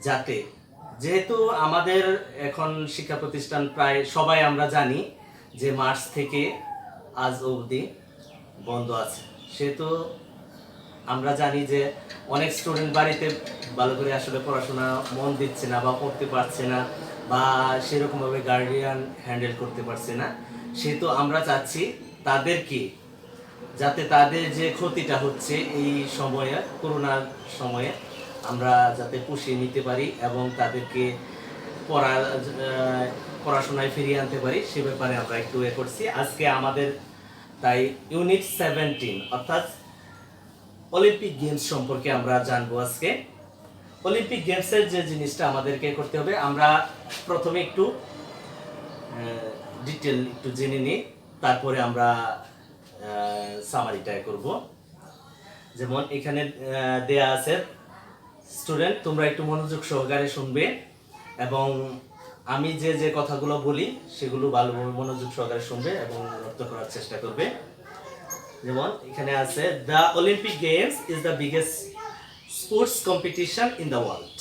যাতে যেহেতু আমাদের এখন শিক্ষা প্রতিষ্ঠান প্রায় সবাই আমরা জানি যে মার্চ থেকে আজ অবধি বন্ধ আছে, সেহেতু আমরা জানি যে অনেক স্টুডেন্ট বাড়িতে ভালো করে আসলে পড়াশোনা মন দিচ্ছে না বা পড়তে পারছে না বা সেরকমভাবে গার্ডিয়ান হ্যান্ডেল করতে পারছে না। সেহেতু আমরা চাচ্ছি তাদেরকে, যাতে তাদের যে ক্ষতিটা হচ্ছে এই সময়ে, করোনার সময়ে, আমরা যাতে পুষিয়ে নিতে পারি এবং তাদেরকে পড়াশোনায় ফিরিয়ে আনতে পারি, সে ব্যাপারে আমরা একটু করছি আজকে আমাদের। তাই ইউনিট 17 অর্থাৎ অলিম্পিক গেমস সম্পর্কে আমরা জানবো আজকে। অলিম্পিক গেমসের যে জিনিসটা আমাদেরকে করতে হবে, আমরা প্রথমে একটু ডিটেল একটু জেনে নিই, তারপরে আমরা সামারিটা করব। যেমন এখানে দেয়া আছে, স্টুডেন্ট তোমরা একটু মনোযোগ সহকারে শুনবে এবং আমি যে যে কথাগুলো বলি সেগুলো ভালোভাবে মনোযোগ সহকারে শুনবে এবং রপ্ত করার চেষ্টা করবে। যেমন এখানে আছে, the Olympic games is the biggest sports competition in the world.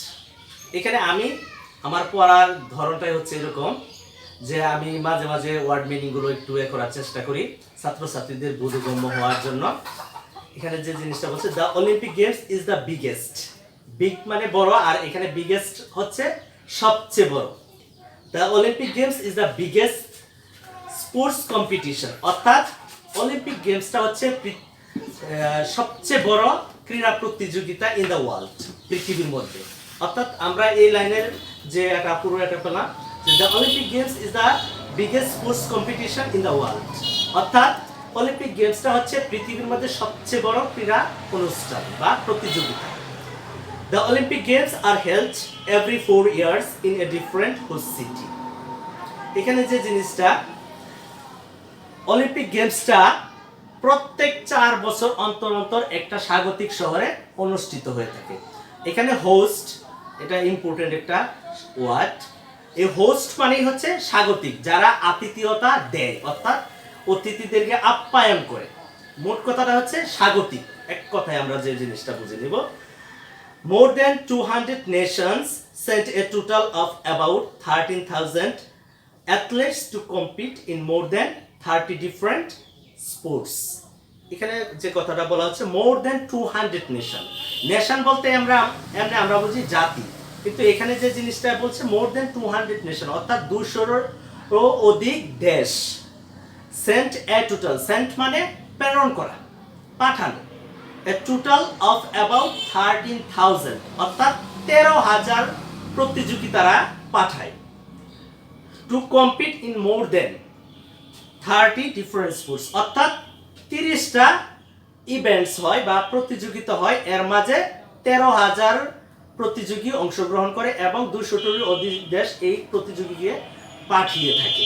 এখানে আমি আমার পড়ার ধরনটাই হচ্ছে এরকম যে আমি মাঝে মাঝে ওয়ার্ড মিনিংগুলো একটু করার চেষ্টা করি ছাত্রছাত্রীদের বোধগম্য হওয়ার জন্য। এখানে যে জিনিসটা বলছে, the Olympic games is the biggest, big মানে বড়, আর এখানে বিগেস্ট হচ্ছে সবচেয়ে বড়। The Olympic games is the biggest sports competition, অর্থাৎ অলিম্পিক গেমসটা হচ্ছে সবচেয়ে বড় ক্রীড়া প্রতিযোগিতা ইন দ্য ওয়ার্ল্ড, পৃথিবীর মধ্যে। অর্থাৎ আমরা এই লাইনের যে একটা পুরো একটা পেলাম, the Olympic games is the biggest sports competition in the world, অর্থাৎ অলিম্পিক গেমসটা হচ্ছে পৃথিবীর মধ্যে সবচেয়ে বড় ক্রীড়া অনুষ্ঠান বা প্রতিযোগিতা। The Olympic Games are held every 4 years in a different host city. এখানে যে জিনিসটা, অলিম্পিক গেমসটা প্রত্যেক 4 বছর অন্তর অন্তর একটা স্বাগতিক শহরে অনুষ্ঠিত হয়ে থাকে। এখানে হোস্ট, এটা ইম্পর্টেন্ট একটা ওয়ার্ড। এই হোস্ট মানেই হচ্ছে স্বাগতিক, যারা আতিথেয়তা দেয়, অর্থাৎ অতিথিদেরকে আপ্যায়ন করে। মোট কথাটা হচ্ছে স্বাগতিক। এক কথায় আমরা যে জিনিসটা বুঝে নিব, more than 200 nations sent a total of about 13,000 athletes to compete in more than 30 different sports. এখানে যে কথাটা বলা হচ্ছে more than 200 নেশন, নেশন বলতে আমরা বুঝি জাতি, কিন্তু এখানে যে জিনিসটা বলছে more than 200 নেশন, অর্থাৎ 200-এরও অধিক দেশ। sent a total, sent মানে প্রেরণ করা, পাঠানো। A total of about 13,000, অর্থাৎ 13,000 প্রতিযোগী তারা পাঠায়। To compete in more than 30 different sports, অর্থাৎ 30টা ইভেন্টস হয় বা প্রতিযোগিতা হয়, এর মাঝে 13,000 প্রতিযোগী অংশগ্রহণ করে এবং 200-টিরও অধিক দেশ এই প্রতিযোগীকে পাঠিয়ে থাকে।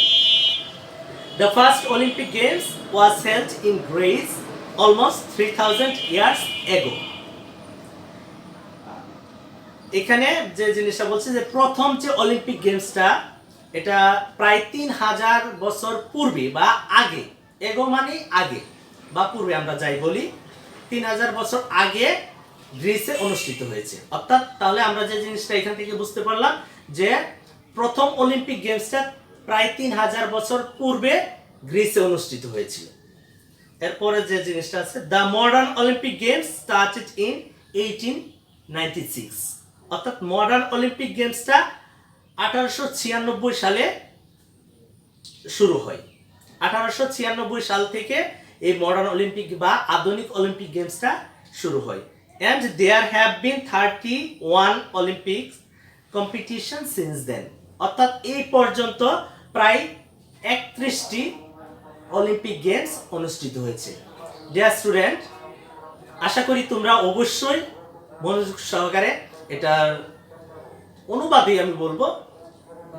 The first Olympic Games was held in Greece almost 3,000 years ago. এখানে যে জিনিসটা বলছে যে প্রথম যে অলিম্পিক গেমসটা, এটা প্রায় 3,000 বছর পূর্বে বা আগে, এগো মানে আগে বা পূর্বে আমরা যাই বলি, 3,000 বছর আগে গ্রিসে অনুষ্ঠিত হয়েছে। অর্থাৎ তাহলে আমরা যে জিনিসটা এখান থেকে বুঝতে পারলাম যে প্রথম অলিম্পিক গেমসটা প্রায় 3,000 বছর পূর্বে গ্রিসে অনুষ্ঠিত হয়েছিল। এরপরে যে জিনিসটা আছে, the modern Olympic games started in 1896, অর্থাৎ মডার্ন অলিম্পিক গেমসটা 1896 সালে শুরু হয়। 1896 সাল থেকে এই মডার্ন অলিম্পিক বা আধুনিক অলিম্পিক গেমসটা শুরু হয়। and there have been 31 Olympic competition since then, অর্থাৎ এই পর্যন্ত প্রায় 31টি অলিম্পিক গেমস অনুষ্ঠিত হয়েছে। ডিয়ার স্টুডেন্ট, আশা করি তোমরা অবশ্যই মনোযোগ সহকারে এটার অনুবাদে আমি বলবো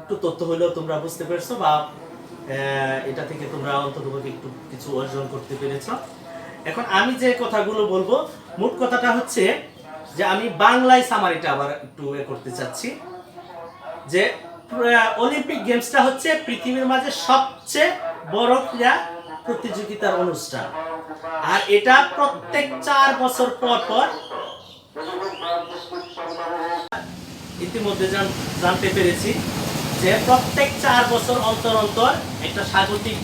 একটু তথ্য হলেও তোমরা বুঝতে পেরেছো বা এটা থেকে তোমরা অন্ততপক্ষে একটু কিছু অর্জন করতে পেরেছো। এখন আমি যে কথাগুলো বলবো, মোট কথাটা হচ্ছে যে আমি বাংলায় সামারিটা আবার একটু করতে চাচ্ছি যে অলিম্পিক গেমসটা হচ্ছে পৃথিবীর মাঝে সবচেয়ে বড় ক্রীড়া প্রতিযোগিতার অনুষ্ঠান, আর এটা প্রত্যেক 4 বছর পর পর ইতিমধ্যে জানতে পেরেছি যে প্রত্যেক 4 বছর অন্তর অন্তর একটা স্বাগতিক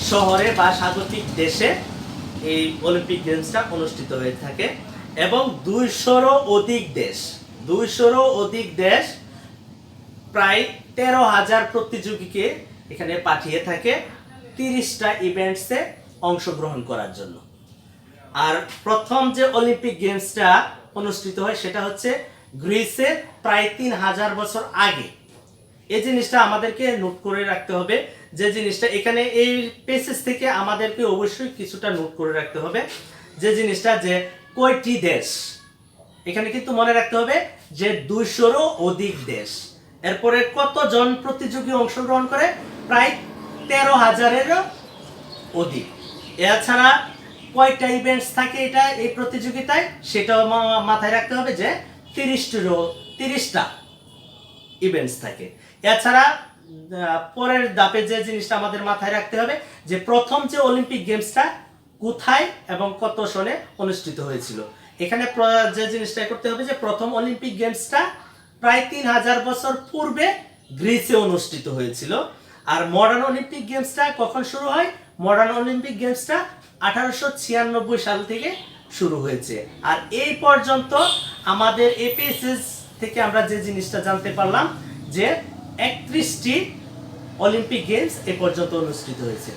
শহরে বা স্বাগতিক দেশে এই অলিম্পিক গেমসটা অনুষ্ঠিত হয়ে থাকে এবং 200-রও অধিক দেশ প্রায় 13,000 প্রতিযোগীকে এখানে পাঠিয়ে থাকে 30টা ইভেন্টসে অংশগ্রহণ করার জন্য। আর প্রথম যে অলিম্পিক গেমসটা অনুষ্ঠিত হয় সেটা হচ্ছে গ্রিসে প্রায় 3,000 বছর আগে। এই জিনিসটা আমাদেরকে নোট করে রাখতে হবে, যে জিনিসটা এখানে এই পেসেজ থেকে আমাদেরকে অবশ্যই কিছুটা নোট করে রাখতে হবে, যে জিনিসটা যে কয়টি দেশ, এখানে কিন্তু মনে রাখতে হবে যে 200-রও অধিক দেশ। এরপরে কতজন প্রতিযোগী অংশগ্রহণ করে, প্রায় 13,000-এরও অধিক। এছাড়া কয়টা ইভেন্টস থাকে এই প্রতিযোগিতায় সেটাও মাথায় রাখতে হবে যে 30টা ইভেন্টস থাকে। এছাড়া পরের ধাপে যে জিনিসটা আমাদের মাথায় রাখতে হবে যে প্রথম যে অলিম্পিক গেমসটা কোথায় এবং কত সনে অনুষ্ঠিত হয়েছিল। এখানে যে জিনিসটা করতে হবে যে প্রথম অলিম্পিক গেমসটা প্রায় 3,000 বছর পূর্বে গ্রিসে অনুষ্ঠিত হয়েছিল। আর মডার্ন অলিম্পিক গেমসটা কখন শুরু হয়? মডার্ন অলিম্পিক গেমসটা 1896 সাল থেকে শুরু হয়েছে। আর এই পর্যন্ত আমাদের এপিএসএস থেকে আমরা যে জিনিসটা জানতে পারলাম যে 31টি অলিম্পিক গেমস এ পর্যন্ত অনুষ্ঠিত হয়েছে।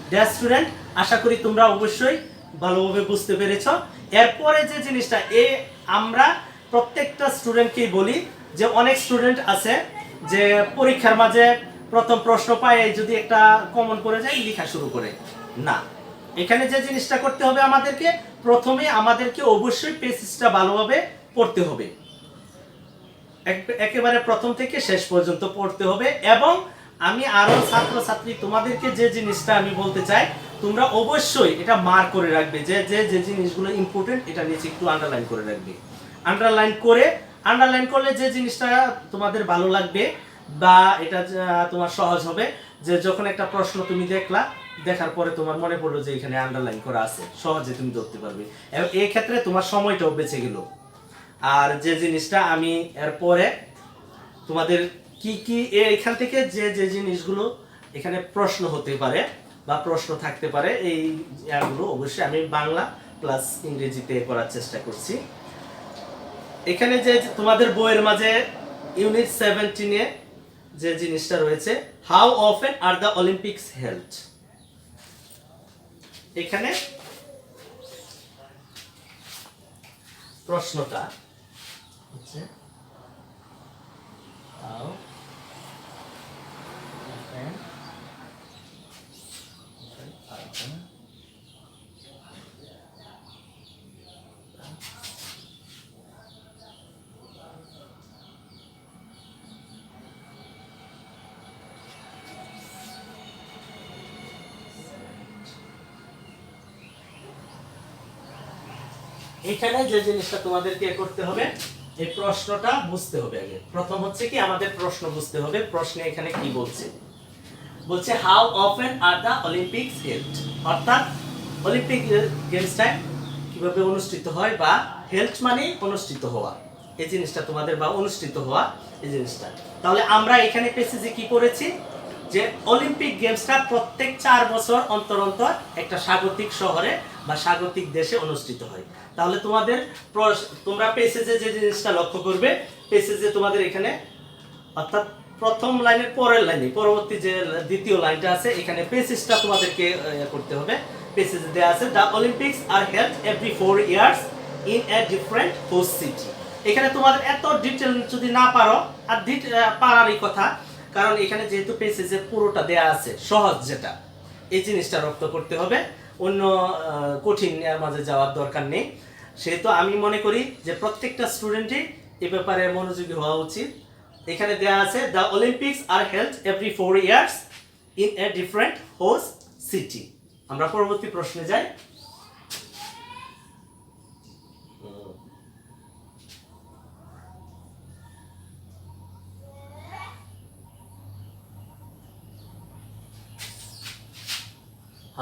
ডিয়ার স্টুডেন্ট, আশা করি তোমরা অবশ্যই ভালোভাবে বুঝতে পেরেছ। এরপরে যে জিনিসটা আমরা প্রত্যেকটা স্টুডেন্টকেই বলি যে অনেক স্টুডেন্ট আছে যে পরীক্ষার মাঝে প্রথম প্রশ্ন পায় যদি একটা কমন করে যায় লেখা শুরু করে না। এখানে যে জিনিসটা করতে হবে আমাদেরকে অবশ্যই পেসেজটা ভালোভাবে পড়তে হবে, একেবারে প্রথম থেকে শেষ পর্যন্ত পড়তে হবে। এবং আমি আরো ছাত্রছাত্রী তোমাদেরকে যে জিনিসটা আমি বলতে চাই, তোমরা অবশ্যই এটা মার্ক করে রাখবে যে যে জিনিসগুলো ইম্পর্টেন্ট এটা নিচে একটু আন্ডারলাইন করে রাখবে। আন্ডারলাইন করলে যে জিনিসটা তোমাদের ভালো লাগবে বা এটা তোমার সহজ হবে, যে যখন একটা প্রশ্ন তুমি দেখার পরে তোমার মনে পড়লো যে এখানে আন্ডারলাইন করা আছে, সহজে তুমি ধরতে পারবে এবং এই ক্ষেত্রে তোমার সময়টাও বেঁচে গেল। আর যে জিনিসটা আমি এরপরে তোমাদের কি এখান থেকে যে জিনিসগুলো এখানে প্রশ্ন হতে পারে বা প্রশ্ন থাকতে পারে এইগুলো অবশ্যই আমি বাংলা প্লাস ইংরেজিতে করার চেষ্টা করছি। এখানে যে তোমাদের বইয়ের মাঝে ইউনিট 17-এ যে জিনিসটা রয়েছে, how often are the Olympics held, এখানে প্রশ্নটা হচ্ছে how often এখানে যে জিনিসটা তোমাদেরকে করতে হবে, এই প্রশ্নটা বুঝতে হবে আগে। প্রথম হচ্ছে কি আমাদের প্রশ্ন বুঝতে হবে, প্রশ্নে এখানে কি বলছে how often are the Olympics held, অর্থাৎ অলিম্পিক গেমসটা কিভাবে অনুষ্ঠিত হয় বা হেল্ড মানে অনুষ্ঠিত হওয়া, এই জিনিসটা তোমাদের বা অনুষ্ঠিত হওয়া এই জিনিসটা। তাহলে আমরা এখানে পেসেজে কি করেছি যে অলিম্পিক গেমসটা প্রত্যেক 4 বছর অন্তর অন্তর একটা স্বাগতিক শহরে বা স্বাগতিক দেশে অনুষ্ঠিত হয়। তাহলে তোমরা পেসেজে যে জিনিসটা লক্ষ্য করবে, পেসেজে তোমাদের এখানে অর্থাৎ প্রথম লাইনের পরের লাইনে পরবর্তী যে দ্বিতীয় লাইনটা আছে এখানে পেসেজটা তোমাদেরকে করতে হবে। পেসেজে দেয়া আছে the Olympics are held every 4 years in a different host city. এখানে তোমাদের এত ডিটেল যদি না পারো, আর পারারই কথা, কারণ এখানে যেহেতু পেসেজে পুরোটা দেয়া আছে সহজ যেটা, এই জিনিসটা রপ্ত করতে হবে, অন্য কঠিন এর মাঝে যাওয়ার দরকার নেই। সেহেতু আমি মনে করি যে প্রত্যেকটা স্টুডেন্টই এ ব্যাপারে মনোযোগী হওয়া উচিত। এখানে দেয়া আছে the Olympics are held every 4 years in a different host city. আমরা পরবর্তী প্রশ্নে যাই।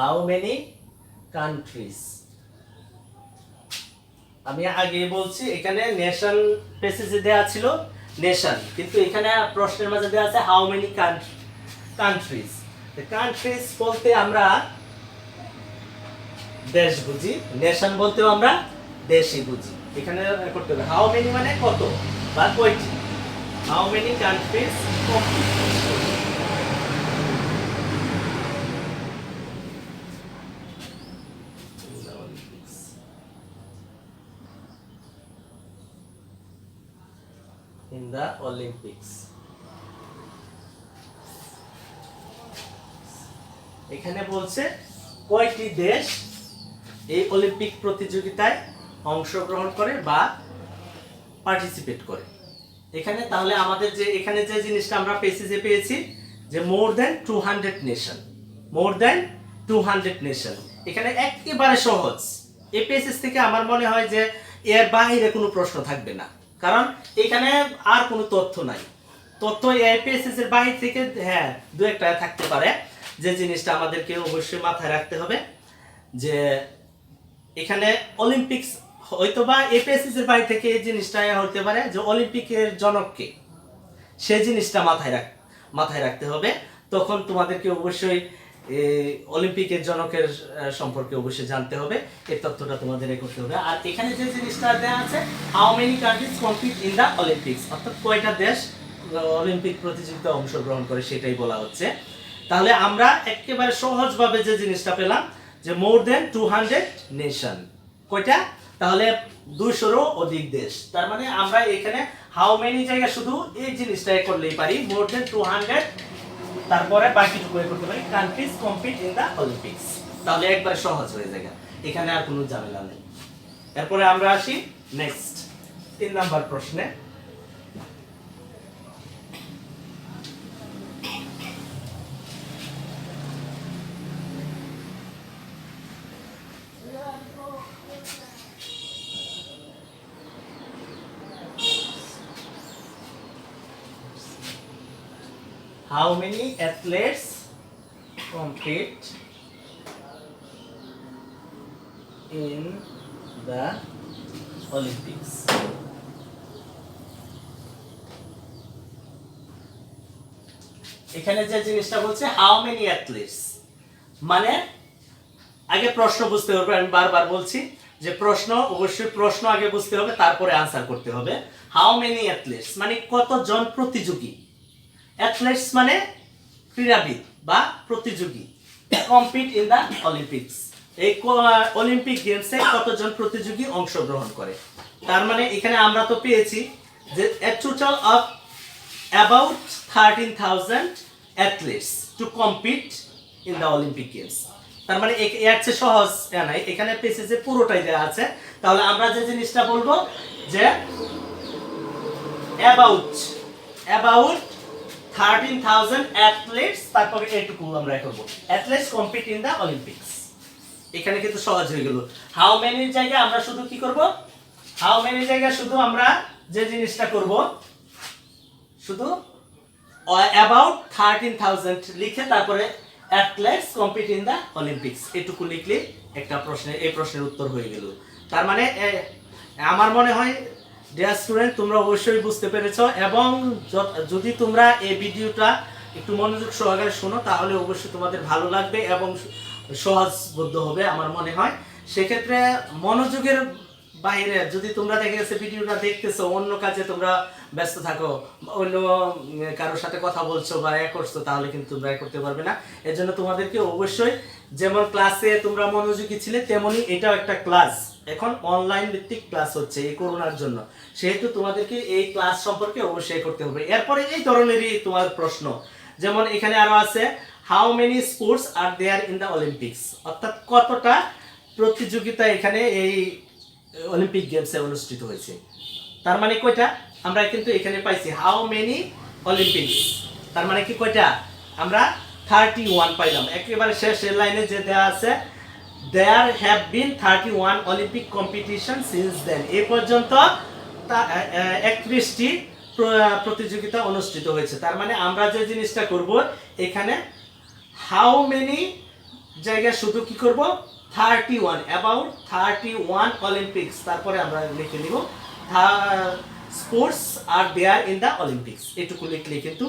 How many countries? আমি আগে বলছি এখানে নেশন পেসেজে দেয়া ছিল নেশন, কিন্তু এখানে প্রশ্নের মাঝে দেওয়া আছে হাউ মেনি কান্ট্রিজ। কান্ট্রিজ বলতে আমরা দেশ বুঝি, নেশন বলতেও আমরা দেশই বুঝি। এখানে করতে হবে হাউ মেনি মানে কত বা কয়টি, how many countries in the Olympics. এখানে বলছে কয়টি দেশ এই অলিম্পিক প্রতিযোগিতায় অংশগ্রহণ করে বা পার্টিসিপেট করে। এখানে তাহলে আমাদের যে এখানে যে জিনিসটা আমরা পেয়েছি যে মোর দেন 200 নেশন, মোর দেন 200 নেশন। এখানে একেবারে সহজ, এপিএসএস থেকে আমার মনে হয় যে এর বাইরে কোনো প্রশ্ন থাকবে না, কারণ এখানে আর কোনো তথ্য নাই। তথ্য এপিএসএস এর বাইরে থেকে হ্যাঁ দু একটা থাকতে পারে। যে জিনিসটা আমাদেরকে অবশ্যই মাথায় রাখতে হবে যে এখানে অলিম্পিক্স হয়তোবা এপিএসএস এর বাইরে থেকে এই জিনিসটা হতে পারে যে অলিম্পিকের জনককে, সেই জিনিসটা মাথায় রাখতে হবে। তখন তোমাদেরকে অবশ্যই অলিম্পিকের জনকের সম্পর্কে অবশ্যই জানতে হবে, এই তথ্যটা তোমাদের করতে হবে। আর এখানে যে জিনিসটা দেওয়া আছে how many countries compete in the Olympics, অর্থাৎ কয়টা দেশ অলিম্পিক প্রতিযোগিতায় অংশগ্রহণ করে সেটাই বলা হচ্ছে। তাহলে আমরা একেবারে সহজভাবে যে জিনিসটা পেলাম যে মোর দেন 200 নেশন, কয়টা? তাহলে 200-রও অধিক দেশ। তার মানে আমরা এখানে হাউ মেনি জায়গা শুধু এই জিনিসটাই করলেই পারি, মোর দেন 200, তারপরে বাকিটুকু করতে পারি countries compete in the Olympics. তাহলে একবার সহজ হয়ে যায়, এখানে আর কোনো ঝামেলা নেই। এরপরে আমরা আসি নেক্সট 3 নাম্বার প্রশ্নে। How many athletes compete in the Olympics? এখানে যে জিনিসটা বলছে হাউ মেনি অ্যাথলেটস, মানে আগে প্রশ্ন বুঝতে হবে। আমি বারবার বলছি যে অবশ্যই প্রশ্ন আগে বুঝতে হবে, তারপরে আনসার করতে হবে। হাউ মেনি অ্যাথলেটস মানে কতজন প্রতিযোগী, অ্যাথলেটস মানে ক্রীড়াবিদ বা প্রতিযোগী, কম্পিট ইন দ্য অলিম্পিক্স, এই অলিম্পিক গেমসে কতজন প্রতিযোগী অংশগ্রহণ করে। তার মানে এখানে আমরা তো পেয়েছি যে a total of about 13,000 athletes to compete in the Olympic Games। তার মানে এর চেয়ে সহজ নাই, এখানে পেয়েছে যে পুরোটাই দেওয়া আছে। তাহলে আমরা যে জিনিসটা বলবো যে about 13,000 athletes, তারপরে এটুকু আমরা করব athletes compete in the Olympics। এখানে কিন্তু সহজ হয়ে গেল। হাউ মেনির জায়গায় আমরা শুধু কি করব, হাউ মেনির জায়গায় শুধু আমরা যে জিনিসটা করব শুধু about 13,000 লিখে তারপরে athletes compete in the Olympics এটুকু লিখলে একটা এই প্রশ্নের উত্তর হয়ে গেল। তার মানে আমার মনে হয় ডিয়ার স্টুডেন্ট তোমরা অবশ্যই বুঝতে পেরেছো, এবং যদি তোমরা এই ভিডিওটা একটু মনোযোগ সহকারে শোনো তাহলে অবশ্যই তোমাদের ভালো লাগবে এবং সহজবোধ্য হবে আমার মনে হয়। সেক্ষেত্রে মনোযোগের বাইরে যদি তোমরা দেখে গেছে ভিডিওটা দেখতেছো অন্য কাজে তোমরা ব্যস্ত থাকো, অন্য কারোর সাথে কথা বলছো বা করছো, তাহলে কিন্তু তোমরা করতে পারবে না। এর জন্য তোমাদেরকে অবশ্যই যেমন ক্লাসে তোমরা মনোযোগী ছিলে তেমনি এটাও একটা ক্লাস, এখন অনলাইন ভিত্তিক ক্লাস হচ্ছে এই করোনার জন্য, সেহেতু তোমাদেরকে এই ক্লাস সম্পর্কে অবশ্যই করতে হবে। এরপরে এই ধরনেরই তোমার প্রশ্ন, যেমন এখানে আরো আছে how many sports are there in the Olympics, অর্থাৎ কতটা প্রতিযোগিতা এখানে এই অলিম্পিক গেমসে অনুষ্ঠিত হয়েছে। তার মানে কয়টা আমরা কিন্তু এখানে পাইছি হাউ মেনি অলিম্পিক্স, তার মানে কি কয়টা আমরা 31 পাইলাম। একেবারে শেষের লাইনে যে দেওয়া আছে there have been 31 Olympic competition since then, এই পর্যন্ত 31টি প্রতিযোগিতা অনুষ্ঠিত হয়েছে। তার মানে আমরা যে জিনিসটা করব এখানে হাউ মেনি জায়গা শুধু কি করব 31 about 31 অলিম্পিক্স, তারপরে আমরা লিখে নিব sports are there in the Olympics, এটুকু লিখলে কিন্তু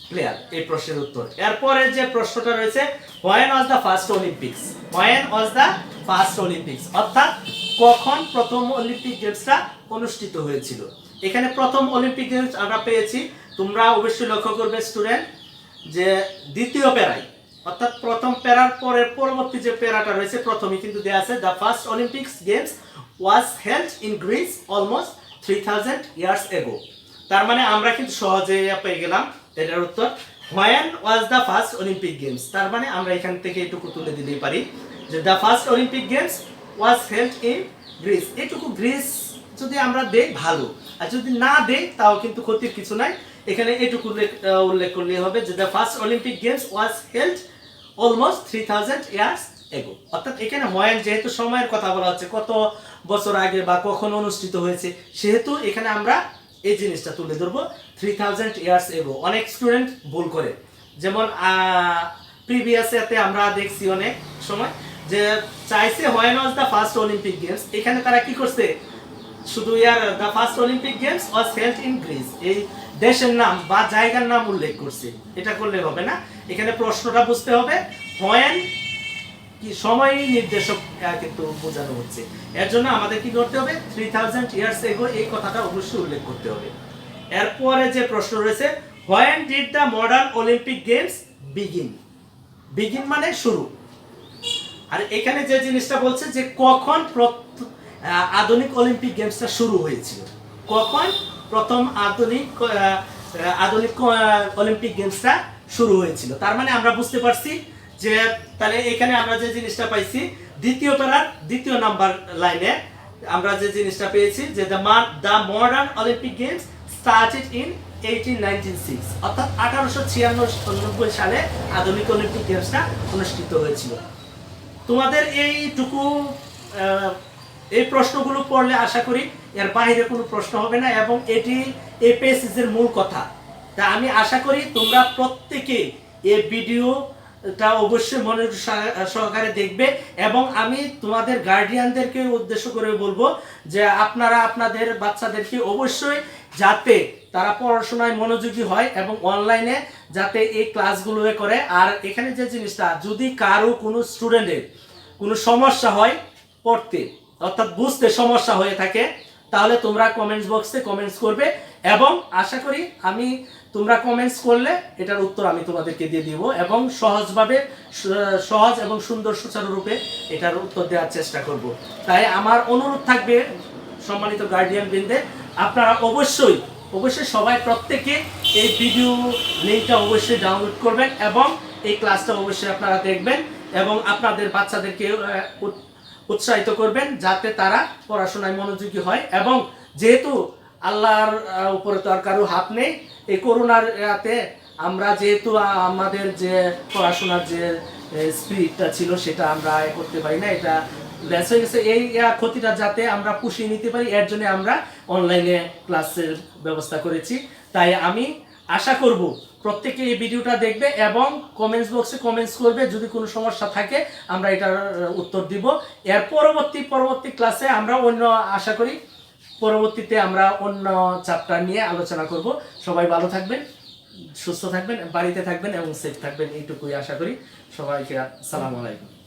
ক্লিয়ার এই প্রশ্নের উত্তর। এরপরে যে প্রশ্নটা রয়েছে, when was the first Olympics, when was the first Olympics, অর্থাৎ কখন প্রথম অলিম্পিক গেমসটা অনুষ্ঠিত হয়েছিল। এখানে প্রথম অলিম্পিক গেমস আমরা পেয়েছি, তোমরা অবশ্যই লক্ষ্য করবে স্টুডেন্ট, যে দ্বিতীয় প্যারায়, অর্থাৎ প্রথম প্যারার পরে পরবর্তী যে প্যারাটা রয়েছে প্রথমেই কিন্তু দেওয়া আছে, the first Olympics games was held in Greece almost 3000 years ago. তার মানে আমরা কিন্তু সহজে পেয়ে গেলাম এটার উত্তর। When was the first Olympic games, তার মানে আমরা এখান থেকে এটুকু তুলে দিতেই পারি যে the first Olympic games was held in Greece. এটুকু গ্রিস যদি আমরা দেই ভালো, আর যদি না দেই তাও কিন্তু ক্ষতির কিছু নাই, এখানে এটুকু উল্লেখ করলেই হবে যে the first Olympic games was held almost 3000 years ago. অর্থাৎ এখানে হোয়েন যেহেতু সময়ের কথা বলা হচ্ছে, কত বছর আগে বা কখন অনুষ্ঠিত হয়েছে, সেহেতু এখানে আমরা এই জিনিসটা তুলে ধরবো 3000 ইয়ার্স এগো। অনেক স্টুডেন্ট ভুল করে, যেমন প্রিভিয়াস ইয়ারতে আমরা দেখছি অনেক সময় যে চাইছে when was the first Olympic games, এখানে তারা কি করছে, শুধু year the first Olympic games was held in Greece, এই দেশের নাম বা জায়গার নাম উল্লেখ করছে। এটা করলে হবে না, এখানে প্রশ্নটা বুঝতে হবে হোয়েন কি সময় নির্দেশক কিন্তু বোঝানো হচ্ছে, এর জন্য আমাদের কি করতে হবে 3000 ইয়ার্স এগো এই কথাটা অবশ্যই উল্লেখ করতে হবে। এরপরে যে প্রশ্ন রয়েছে, when did the modern Olympic games begin, begin মানে শুরু। আর এখানে যে জিনিসটা বলছে যে কখন আধুনিক অলিম্পিক গেমসটা শুরু হয়েছিল, কখন প্রথম আধুনিক অলিম্পিক গেমসটা শুরু হয়েছিল। তার মানে আমরা বুঝতে পারছি যে তাহলে এখানে আমরা যে জিনিসটা পাইছি দ্বিতীয় প্যারার দ্বিতীয় নাম্বার লাইনে আমরা যে জিনিসটা পেয়েছি যে the modern Olympic games started in 1896, অর্থাৎ 1896 সালে আধুনিক অলিম্পিক গেমসটা অনুষ্ঠিত হয়েছিল। তোমাদের এইটুকু এই প্রশ্নগুলো পড়লে আশা করি এর বাইরে কোনো প্রশ্ন হবে না, এবং এটি এই পেসেজের মূল কথা। তা আমি আশা করি তোমরা প্রত্যেকে এই ভিডিওটা অবশ্যই মনোযোগ সহকারে দেখবে, এবং আমি তোমাদের গার্ডিয়ানদেরকে উদ্দেশ্য করে বলবো যে আপনারা আপনাদের বাচ্চাদেরকে অবশ্যই যাতে তারা পড়াশোনায় মনোযোগী হয় এবং অনলাইনে যাতে এই ক্লাসগুলো করে। আর এখানে যে জিনিসটা, যদি কারো কোনো স্টুডেন্টের কোনো সমস্যা হয় পড়তে, অর্থাৎ বুঝতে সমস্যা হয়ে থাকে, তাহলে তোমরা কমেন্টস বক্সে কমেন্টস করবে, এবং আশা করি আমি তোমরা কমেন্টস করলে এটার উত্তর আমি তোমাদেরকে দিয়ে দিব, এবং সহজভাবে সহজ এবং সুন্দর সুচারুরূপে এটার উত্তর দেওয়ার চেষ্টা করব। তাই আমার অনুরোধ থাকবে সম্মানিত গার্ডিয়ান বৃন্দে, আপনারা অবশ্যই সবাই প্রত্যেকে এই ভিডিও লিঙ্কটা অবশ্যই ডাউনলোড করবেন, এবং এই ক্লাসটা অবশ্যই আপনারা দেখবেন, এবং আপনাদের বাচ্চাদেরকে উৎসাহিত করবেন যাতে তারা পড়াশোনায় মনোযোগী হয়। এবং যেহেতু আল্লাহর উপরে তো আর কারো হাত নেই, এই করোনার রাতে আমরা যেহেতু আমাদের যে পড়াশোনার যে স্পিরিটটা ছিল সেটা আমরা করতে পারি না, এটা লেস হয়ে গেছে। এই ক্ষতিটা যাতে আমরা পুষিয়ে নিতে পারি, এর জন্য আমরা অনলাইনে ক্লাসের ব্যবস্থা করেছি। তাই আমি আশা করব প্রত্যেকে এই ভিডিওটা দেখবে এবং কমেন্টস বক্সে কমেন্টস করবে, যদি কোনো সমস্যা থাকে আমরা এটার উত্তর দিব। এর পরবর্তী ক্লাসে আমরা অন্য আশা করি পরবর্তীতে আমরা অন্য চ্যাপ্টার নিয়ে আলোচনা করব। সবাই ভালো থাকবেন, সুস্থ থাকবেন, বাড়িতে থাকবেন এবং সেফ থাকবেন, এইটুকুই আশা করি। সবাইকে আসসালামু আলাইকুম।